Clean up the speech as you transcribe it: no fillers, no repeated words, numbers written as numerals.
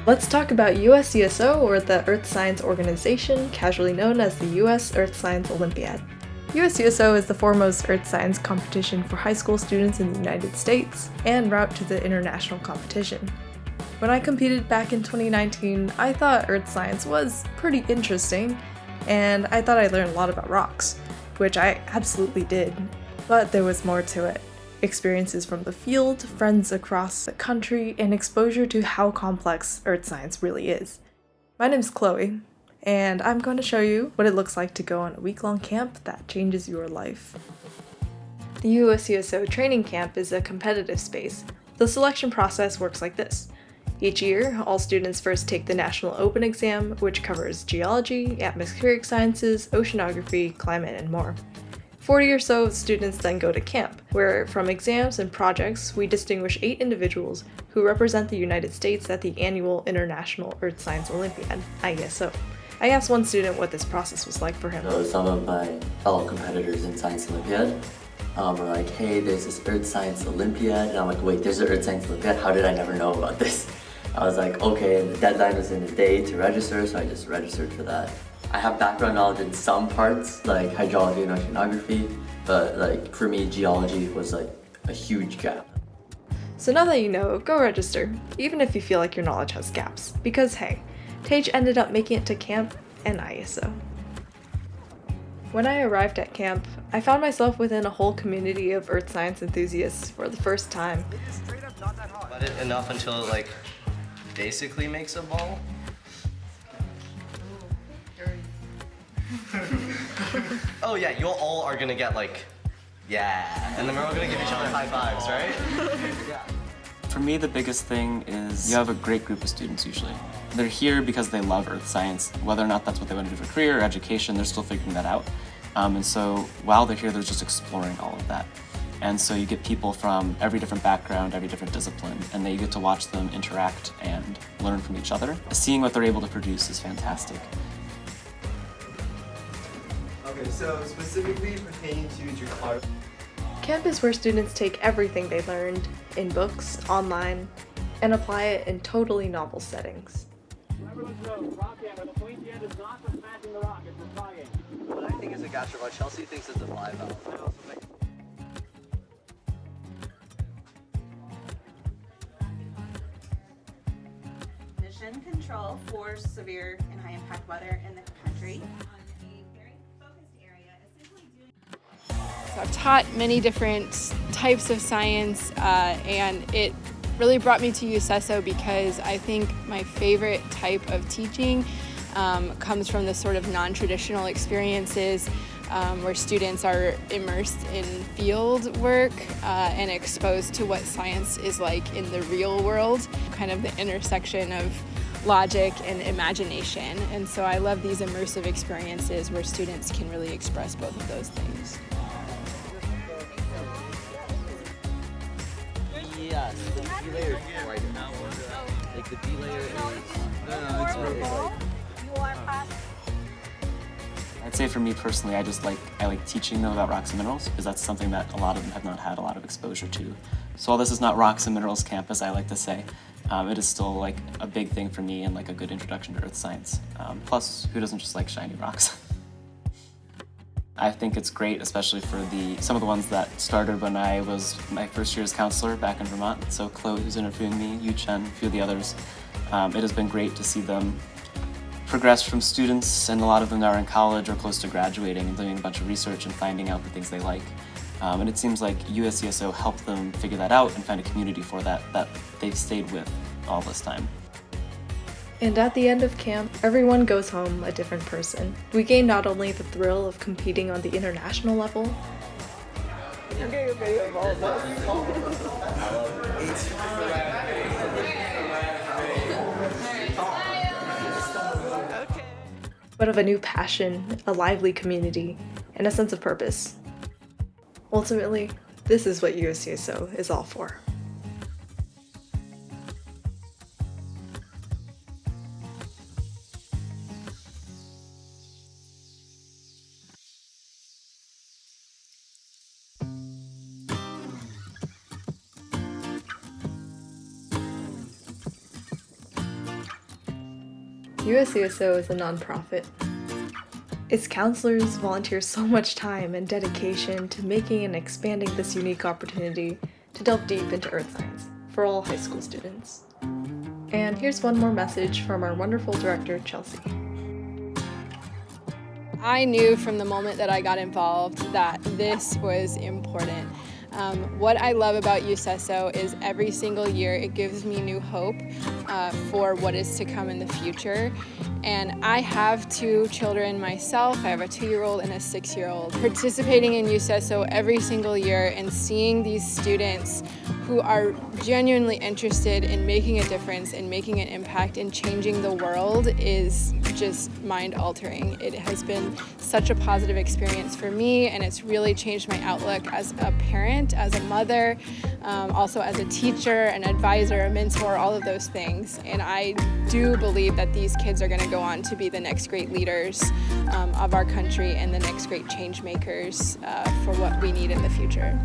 Let's talk about USESO, or the Earth Science Organization, casually known as the US Earth Science Olympiad. USESO is the foremost earth science competition for high school students in the United States and route to the international competition. When I competed back in 2019, I thought earth science was pretty interesting, and I thought I learned a lot about rocks, which I absolutely did, but there was more to it. Experiences from the field, friends across the country, and exposure to how complex earth science really is. My name's Chloe, and I'm going to show you what it looks like to go on a week-long camp that changes your life. The USESO Training Camp is a competitive space. The selection process works like this. Each year, all students first take the National Open exam, which covers geology, atmospheric sciences, oceanography, climate, and more. 40 or so students then go to camp, where from exams and projects, we distinguish 8 individuals who represent the United States at the annual International Earth Science Olympiad, IESO. I asked one student what this process was like for him. So some of my fellow competitors in Science Olympiad were like, hey, there's this Earth Science Olympiad, and I'm like, wait, there's an Earth Science Olympiad? How did I never know about this? I was like, okay, and the deadline was in a day to register, so I just registered for that. I have background knowledge in some parts, like hydrology and oceanography, but like for me, geology was like a huge gap. So now that you know, go register, even if you feel like your knowledge has gaps, because hey, Tage ended up making it to camp and IESO. When I arrived at camp, I found myself within a whole community of earth science enthusiasts for the first time. Let it enough until it like basically makes a ball. Oh yeah, you all are gonna get like, yeah, and then we're all gonna give each other high fives, right? Yeah. For me, the biggest thing is you have a great group of students usually. They're here because they love earth science. Whether or not that's what they want to do for career or education, they're still figuring that out. And so while they're here, they're just exploring all of that. And so you get people from every different background, every different discipline, and then you get to watch them interact and learn from each other. Seeing what they're able to produce is fantastic. Okay, so specifically pertaining to Jakarta. Camp is where students take everything they learned in books, online, and apply it in totally novel settings. What I think is a gotcha, what Chelsea thinks is a fly valve. Mission control for severe and high impact weather in the country. So I've taught many different types of science, and it really brought me to USESO because I think my favorite type of teaching comes from the sort of non-traditional experiences where students are immersed in field work and exposed to what science is like in the real world, kind of the intersection of logic and imagination. And so I love these immersive experiences where students can really express both of those things. Yes, the B layer is whiter. Like the B layer is... I'd say for me personally, I like teaching them about rocks and minerals because that's something that a lot of them have not had a lot of exposure to. So while this is not rocks and minerals camp, as I like to say, it is still like a big thing for me and like a good introduction to earth science. Plus, who doesn't just like shiny rocks? I think it's great, especially for some of the ones that started when I was my first year as counselor back in Vermont. So Chloe, who's interviewing me, you, Cheng, a few of the others. It has been great to see them progress from students, and a lot of them are in college or close to graduating and doing a bunch of research and finding out the things they like. And it seems like USESO helped them figure that out and find a community for that they've stayed with all this time. And at the end of camp, everyone goes home a different person. We gain not only the thrill of competing on the international level, but of a new passion, a lively community, and a sense of purpose. Ultimately, this is what USESO is all for. USESO is a nonprofit. Its counselors volunteer so much time and dedication to making and expanding this unique opportunity to delve deep into earth science for all high school students. And here's one more message from our wonderful director, Chelsea. I knew from the moment that I got involved that this was important. What I love about USESO is every single year it gives me new hope for what is to come in the future. And I have 2 children myself. I have a 2-year-old and a 6-year-old. Participating in USESO every single year and seeing these students who are genuinely interested in making a difference and making an impact and changing the world is just mind-altering. It has been such a positive experience for me, and it's really changed my outlook as a parent, as a mother, also as a teacher, an advisor, a mentor, all of those things. And I do believe that these kids are going to go on to be the next great leaders of our country and the next great change makers for what we need in the future.